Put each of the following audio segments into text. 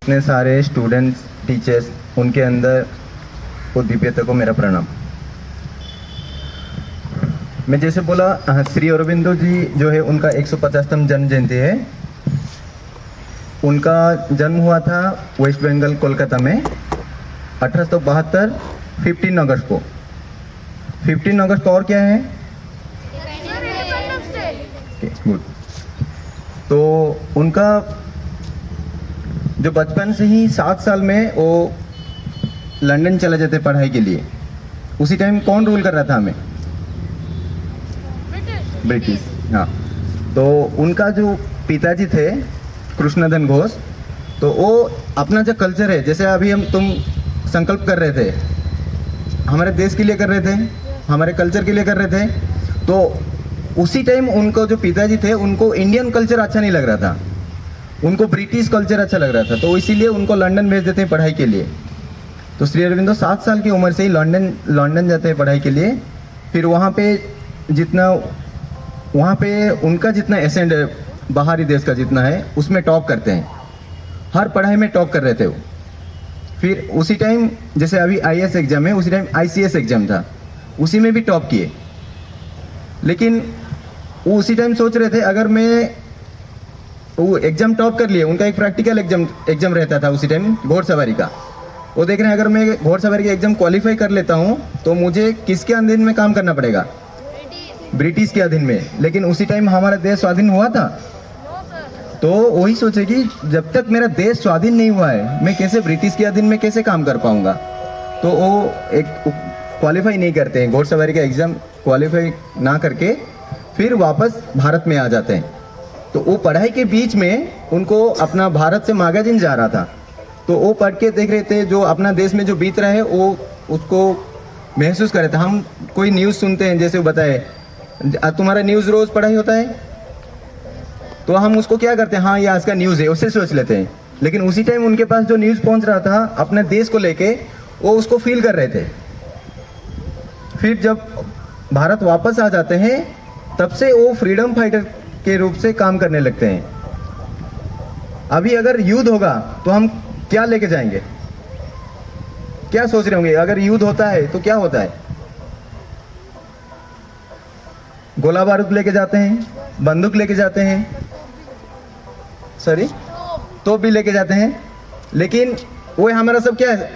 इतने सारे students, teachers, उनके अंदर वो दिव्यता को मेरा प्रणाम। मैं जैसे बोला, श्री अरबिंदो जी जो है उनका 150वां जन्म जयंती है। उनका जन्म हुआ था वेस्ट बंगाल कोलकाता में 1872 15 अगस्त को। 15 अगस्त को और क्या है? गुड। तो उनका जो बचपन से ही 7 साल में वो लंदन चले जाते पढ़ाई के लिए। उसी टाइम कौन रूल कर रहा था हमें? ब्रिटिश। हाँ। तो उनका जो पिताजी थे कृष्णधन घोष, तो वो अपना जो कल्चर है, जैसे अभी तुम संकल्प कर रहे थे, हमारे देश के लिए कर रहे थे, हमारे कल्चर के लिए कर रहे थे, तो उसी टाइम उनको जो पिताजी थे उनको इंडियन कल्चर अच्छा नहीं लग रहा था, उनको ब्रिटिश कल्चर अच्छा लग रहा था, तो इसीलिए उनको लंदन भेज देते हैं पढ़ाई के लिए। तो श्री अरबिंदो 7 साल की उम्र से ही लंदन जाते हैं पढ़ाई के लिए। फिर वहाँ पे उनका जितना एसेंट है बाहरी देश का जितना है उसमें टॉप करते हैं, हर पढ़ाई में टॉप कर रहे थे वो। फिर उसी टाइम जैसे अभी IAS एग्जाम है, उसी टाइम ICS एग्जाम था, उसी में भी टॉप किए। लेकिन वो उसी टाइम सोच रहे थे अगर मैं वो एग्जाम टॉप कर लिए, उनका एक प्रैक्टिकल एग्जाम रहता था उसी टाइम घोड़सवारी का। वो देख रहे हैं अगर मैं घोड़सवारी का एग्जाम क्वालिफाई कर लेता हूँ तो मुझे किसके अधीन में काम करना पड़ेगा? ब्रिटिश के अधीन में। लेकिन उसी टाइम हमारा देश स्वाधीन हुआ था, तो वही सोचे कि जब तक मेरा देश स्वाधीन नहीं हुआ है मैं कैसे ब्रिटिश के अधीन में कैसे काम कर पाऊंगा। तो वो एक क्वालिफाई नहीं करते हैं, घोड़सवारी का एग्जाम क्वालिफाई ना करके फिर वापस भारत में आ जाते हैं। तो वो पढ़ाई के बीच में उनको अपना भारत से मैगजीन जा रहा था, तो वो पढ़ के देख रहे थे जो अपना देश में जो बीत रहा है वो उसको महसूस कर रहे थे। हम कोई न्यूज़ सुनते हैं, जैसे वो बताए तुम्हारा न्यूज़ रोज़ पढ़ाई होता है, तो हम उसको क्या करते हैं, हाँ ये आज का न्यूज़ है, उससे सोच लेते हैं। लेकिन उसी टाइम उनके पास जो न्यूज़ पहुंच रहा था अपने देश को लेके, वो उसको फील कर रहे थे। फिर जब भारत वापस आ जाते हैं तब से वो फ्रीडम फाइटर के रूप से काम करने लगते हैं। अभी अगर युद्ध होगा तो हम क्या लेके जाएंगे? क्या सोच रहे होंगे? अगर युद्ध होता है तो क्या होता है? गोला बारूद लेके जाते हैं, बंदूक लेके जाते हैं, तोप भी लेके जाते हैं। लेकिन वो हमारा सब क्या है?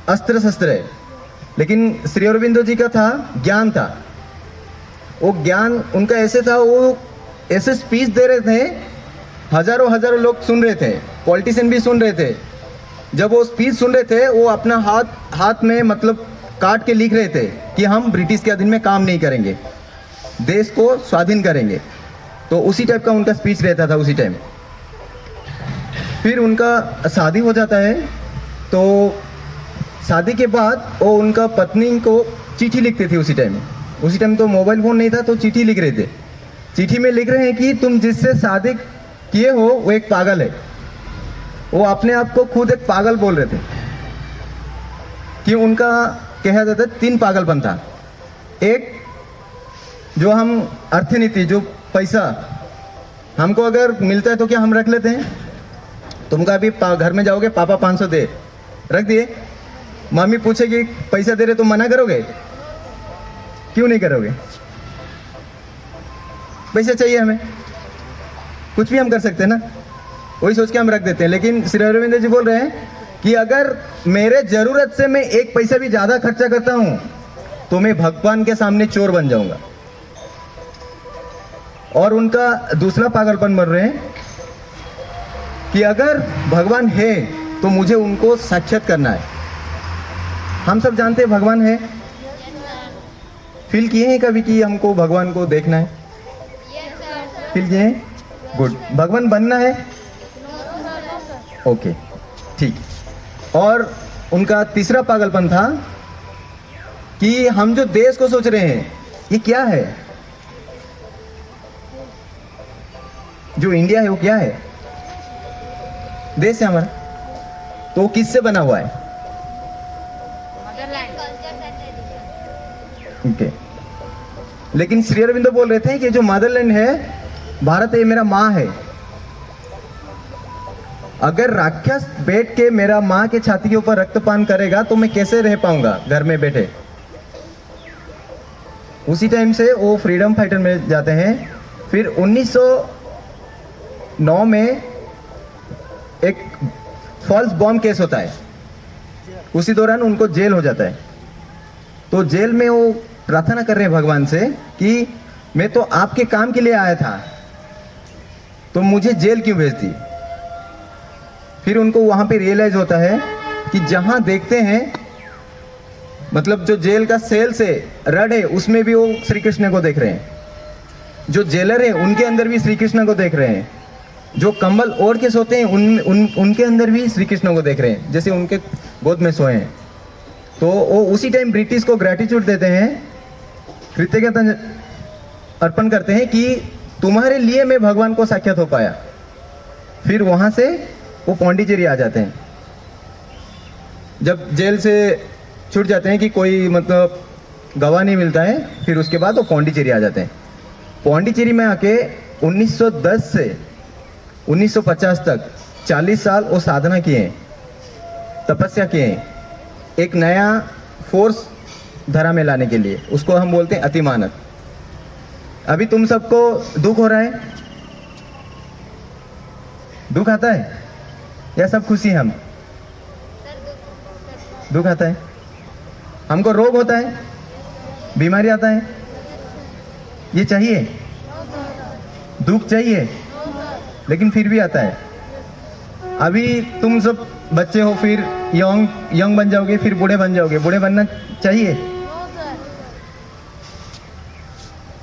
अस्त्र शस्त्र है। लेकिन श्री अरबिंदो जी का था ज्ञान था। वो ज्ञान उनका ऐसे था, वो ऐसे स्पीच दे रहे थे, हजारों लोग सुन रहे थे, पॉलिटिशियन भी सुन रहे थे। जब वो स्पीच सुन रहे थे वो अपना हाथ में मतलब काट के लिख रहे थे कि हम ब्रिटिश के अधीन में काम नहीं करेंगे, देश को स्वाधीन करेंगे। तो उसी टाइप का उनका स्पीच रहता था उसी टाइम। फिर उनका शादी हो जाता है, तो शादी के बाद वो उनका पत्नी को चिट्ठी लिखते थे उसी टाइम तो मोबाइल फ़ोन नहीं था, तो चिट्ठी लिख रहे थे। चिट्ठी में लिख रहे हैं कि तुम जिससे शादी किए हो वो एक पागल है। वो अपने आप को खुद एक पागल बोल रहे थे कि उनका कहा जाता है 3 पागलपन था। एक जो हम अर्थनीति, जो पैसा हमको अगर मिलता है तो क्या हम रख लेते हैं? तुमका अभी घर में जाओगे, पापा 500 दे, रख दिए। मम्मी पूछेगी पैसा दे रहे तो मना करोगे? क्यों नहीं करोगे? पैसा चाहिए हमें, कुछ भी हम कर सकते हैं ना, वही सोच के हम रख देते हैं। लेकिन श्री अरविंद जी बोल रहे हैं कि अगर मेरे जरूरत से मैं 1 पैसा भी ज्यादा खर्चा करता हूं तो मैं भगवान के सामने चोर बन जाऊंगा। और उनका दूसरा पागलपन बन रहे हैं कि अगर भगवान है तो मुझे उनको साक्षात करना है। हम सब जानते हैं भगवान है, फील किए हैं कभी कि हमको भगवान को देखना है? फील किए हैं? गुड। भगवान बनना है? ओके, ठीक। और उनका तीसरा पागलपन था कि हम जो देश को सोच रहे हैं ये क्या है? जो इंडिया है वो क्या है? देश है हमारा, तो किससे बना हुआ है? ओके। लेकिन श्री अरविंदो बोल रहे थे कि जो मदरलैंड है, भारत है, मेरा माँ है। अगर राक्षस बैठ के मेरा माँ के छाती के ऊपर रक्तपान करेगा तो मैं कैसे रह पाऊंगा घर में बैठे। उसी टाइम से वो फ्रीडम फाइटर में जाते हैं। फिर 1909 में एक फॉल्स बॉम्ब केस होता है, उसी दौरान उनको जेल हो जाता है। तो जेल में वो प्रार्थना कर रहे हैं भगवान से कि मैं तो आपके काम के लिए आया था, तो मुझे जेल क्यों भेज दी। फिर उनको वहां पे रियलाइज होता है कि जहां देखते हैं, मतलब जो जेल का सेल से रड है उसमें भी वो श्री कृष्ण को देख रहे हैं, जो जेलर है उनके अंदर भी श्री कृष्ण को देख रहे हैं, जो कंबल ओढ़ के सोते हैं उनके अंदर भी श्री कृष्ण को देख रहे हैं, जैसे उनके गोद में सोए हैं। तो वो उसी टाइम ब्रिटिश को ग्रैटिट्यूड देते हैं, कृतज्ञता अर्पण करते हैं कि तुम्हारे लिए मैं भगवान को साक्षात हो पाया। फिर वहां से वो पौंडीचेरी आ जाते हैं। जब जेल से छूट जाते हैं कि कोई मतलब गवाह नहीं मिलता है, फिर उसके बाद वो पौंडीचेरी आ जाते हैं। पौंडीचेरी में आके 1910 से 1950 तक 40 साल वो साधना किए हैं, तपस्या किए हैं, एक नया फोर्स धरा में लाने के लिए। उसको हम बोलते हैं अतिमानव। अभी तुम सबको दुख हो रहा है, दुख आता है या सब खुशी? हम दुख आता है, हमको रोग होता है, बीमारी आता है, ये चाहिए, दुख चाहिए, लेकिन फिर भी आता है। अभी तुम सब बच्चे हो, फिर यंग बन जाओगे, फिर बूढ़े बन जाओगे। बूढ़े बनना चाहिए,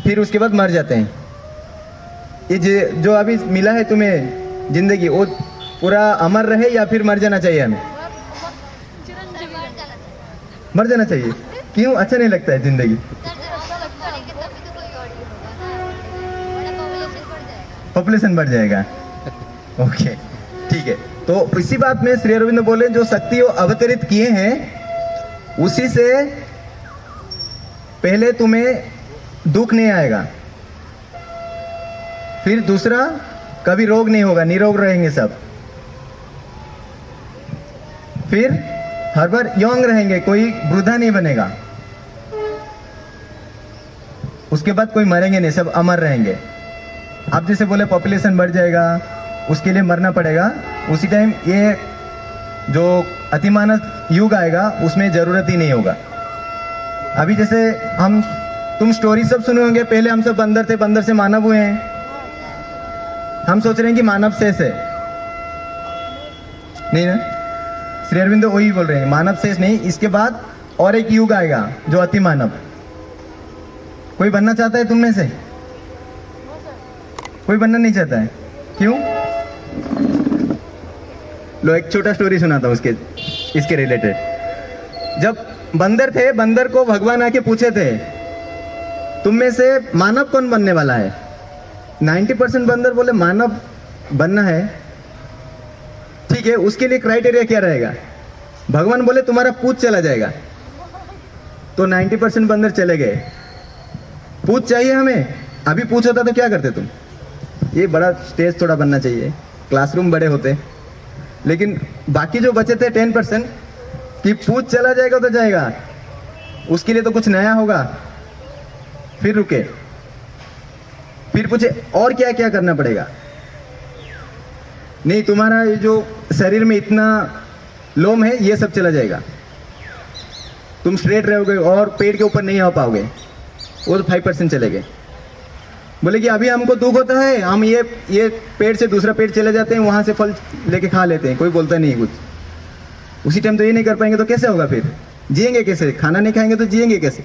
फिर उसके बाद मर जाते हैं। ये जो अभी मिला है तुम्हें जिंदगी, वो पूरा अमर रहे या फिर मर जाना चाहिए? हमें मर जाना चाहिए। क्यों? अच्छा नहीं लगता है जिंदगी? पॉपुलेशन बढ़ जाएगा। ओके, ठीक है। तो इसी बात में श्री अरविंद बोले जो शक्ति वो अवतरित किए हैं, उसी से पहले तुम्हें दुख नहीं आएगा, फिर दूसरा कभी रोग नहीं होगा, निरोग रहेंगे सब, फिर हर बार यंग रहेंगे, कोई वृद्धा नहीं बनेगा, उसके बाद कोई मरेंगे नहीं, सब अमर रहेंगे। आप जैसे बोले पॉपुलेशन बढ़ जाएगा, उसके लिए मरना पड़ेगा, उसी टाइम ये जो अतिमानव युग आएगा उसमें जरूरत ही नहीं होगा। अभी जैसे तुम स्टोरी सब सुने होंगे, पहले हम सब बंदर थे, बंदर से मानव हुए हैं। हम सोच रहे हैं कि मानव शेष है, नहीं ना? श्री अरविंद वही बोल रहे हैं, मानव शेष नहीं, इसके बाद और एक युग आएगा जो अति मानव। कोई बनना चाहता है तुम में से? कोई बनना नहीं चाहता है, क्यों? लो एक छोटा स्टोरी सुनाता हूं इसके रिलेटेड। जब बंदर थे, बंदर को भगवान आके पूछे थे तुम में से मानव कौन बनने वाला है? 90% बंदर बोले मानव बनना है। ठीक है, उसके लिए क्राइटेरिया क्या रहेगा? भगवान बोले तुम्हारा पूछ चला जाएगा, तो 90% बंदर चले गए। पूछ चाहिए हमें, अभी पूछ होता तो क्या करते तुम? ये बड़ा स्टेज थोड़ा बनना चाहिए, क्लासरूम बड़े होते। लेकिन बाकी जो बचे थे 10% कि पूछ चला जाएगा तो जाएगा, उसके लिए तो कुछ नया होगा। फिर रुके, फिर पूछे और क्या क्या करना पड़ेगा? नहीं, तुम्हारा ये जो शरीर में इतना लोम है ये सब चला जाएगा, तुम स्ट्रेट रहोगे और पेड़ के ऊपर नहीं आ पाओगे, वो तो 5% चले गए। बोले कि अभी हमको दुख होता है, हम ये पेड़ से दूसरा पेड़ चले जाते हैं, वहां से फल लेके खा लेते हैं, कोई बोलता नहीं कुछ। उसी टाइम तो ये नहीं कर पाएंगे तो कैसे होगा? फिर जिएंगे कैसे? खाना नहीं खाएंगे तो जिएंगे कैसे?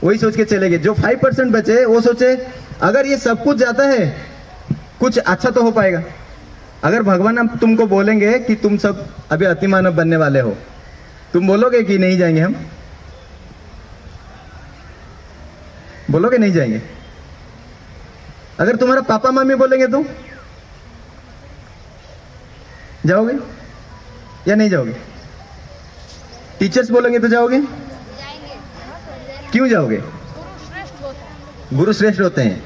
वही सोच के चले गए। जो 5% बचे वो सोचे अगर ये सब कुछ जाता है कुछ अच्छा तो हो पाएगा। अगर भगवान अब तुमको बोलेंगे कि तुम सब अभी अतिमानव बनने वाले हो, तुम बोलोगे कि नहीं जाएंगे? हम बोलोगे नहीं जाएंगे? अगर तुम्हारा पापा मम्मी बोलेंगे तो जाओगे या नहीं जाओगे? टीचर्स बोलेंगे तो जाओगे? क्यों जाओगे? गुरु श्रेष्ठ होते हैं।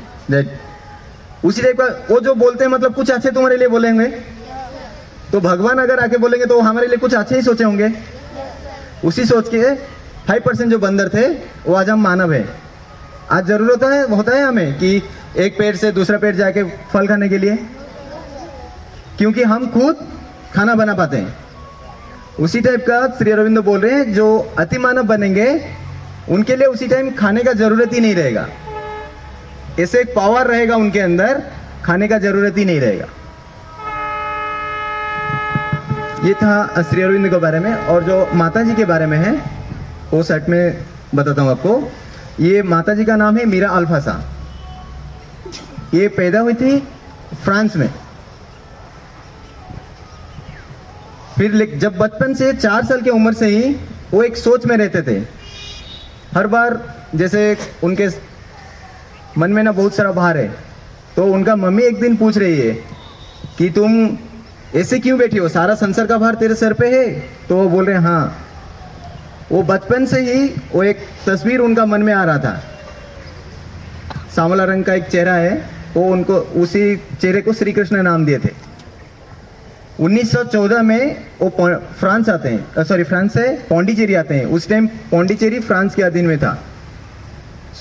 उसी टाइप का वो जो बोलते हैं, मतलब कुछ अच्छे तुम्हारे लिए बोलेंगे, तो भगवान अगर आके बोलेंगे तो वो हमारे लिए कुछ अच्छे ही सोचे होंगे। उसी सोच के 5% जो बंदर थे वो आज हम मानव है। आज जरूरत होता है हमें कि एक पेड़ से दूसरा पेड़ जाके फल खाने के लिए, क्योंकि हम खुद खाना बना पाते हैं। उसी टाइप का श्री अरविंदो बोल रहे हैं, जो अति मानव बनेंगे उनके लिए उसी टाइम खाने का जरूरत ही नहीं रहेगा। ऐसे एक पावर रहेगा उनके अंदर, खाने का जरूरत ही नहीं रहेगा। ये था श्री अरविंद के बारे में। और जो माता जी के बारे में है वो सेट में बताता हूँ आपको। ये माता जी का नाम है मीरा अल्फासा। ये पैदा हुई थी फ्रांस में। फिर जब बचपन से 4 साल की उम्र से ही वो एक सोच में रहते थे। हर बार जैसे उनके मन में ना बहुत सारा भार है, तो उनका मम्मी एक दिन पूछ रही है कि तुम ऐसे क्यों बैठी हो, सारा संसार का भार तेरे सर पे है? तो वो बोल रहे हैं हाँ। वो बचपन से ही वो एक तस्वीर उनका मन में आ रहा था। सांवला रंग का एक चेहरा है, वो उनको उसी चेहरे को श्री कृष्ण नाम दिए थे। 1914 में वो फ्रांस आते हैं, फ्रांस से पौंडीचेरी आते हैं। उस टाइम पौंडीचेरी फ्रांस के अधीन में था,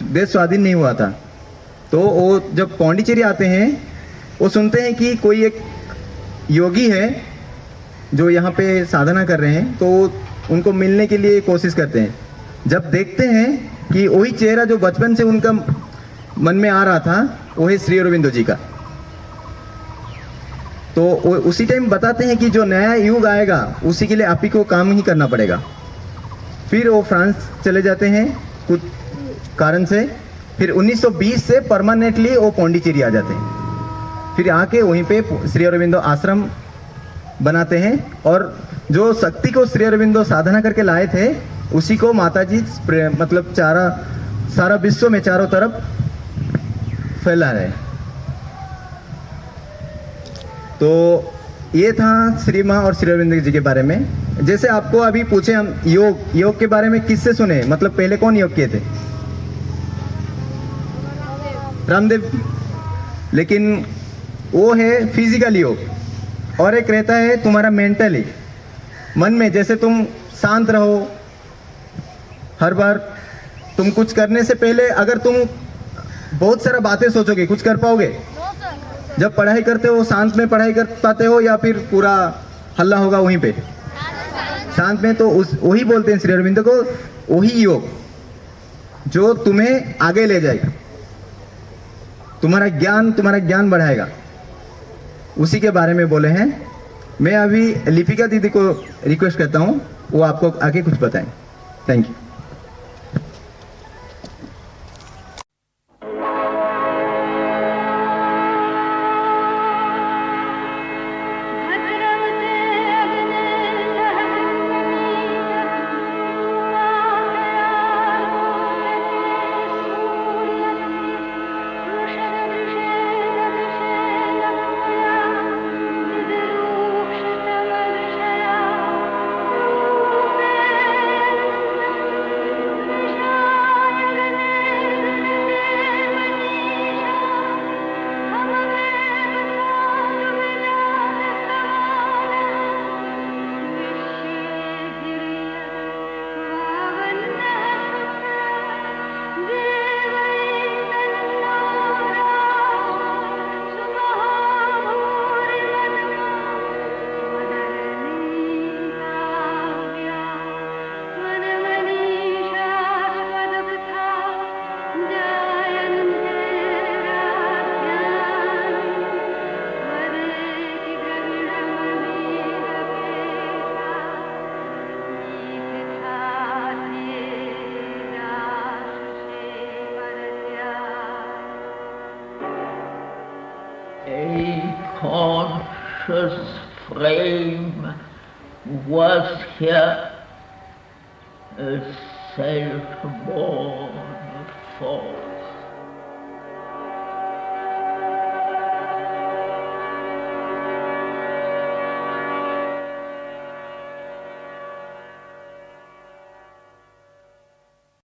देश स्वाधीन नहीं हुआ था। तो वो जब पौंडीचेरी आते हैं, वो सुनते हैं कि कोई एक योगी है जो यहाँ पे साधना कर रहे हैं, तो उनको मिलने के लिए कोशिश करते हैं। जब देखते हैं कि वही चेहरा जो बचपन से उनका मन में आ रहा था वो है श्री अरविंदो जी का, तो उसी टाइम बताते हैं कि जो नया युग आएगा उसी के लिए आप ही को काम ही करना पड़ेगा। फिर वो फ्रांस चले जाते हैं कुछ कारण से। फिर 1920 से परमानेंटली वो पौंडीचेरी आ जाते हैं। फिर आके वहीं पे श्री अरविंदो आश्रम बनाते हैं, और जो शक्ति को श्री अरविंदो साधना करके लाए थे उसी को माताजी मतलब सारा विश्व में चारों तरफ फैला रहे। तो ये था श्री माँ और श्री अरविंद जी के बारे में। जैसे आपको अभी पूछे हम योग के बारे में किससे सुने, मतलब पहले कौन योग किए थे? रामदेव। लेकिन वो है फिजिकल योग, और एक रहता है तुम्हारा मेंटली, मन में। जैसे तुम शांत रहो, हर बार तुम कुछ करने से पहले अगर तुम बहुत सारा बातें सोचोगे, कुछ कर पाओगे? जब पढ़ाई करते हो शांत में पढ़ाई कर पाते हो, या फिर पूरा हल्ला होगा वहीं पे शांत में? तो वही बोलते हैं श्री अरविंद को, वही योग जो तुम्हें आगे ले जाएगा, तुम्हारा ज्ञान बढ़ाएगा, उसी के बारे में बोले हैं। मैं अभी लिपिका दीदी को रिक्वेस्ट करता हूँ, वो आपको आगे कुछ बताएं। Thank you. Conscious frame was here a self-born form.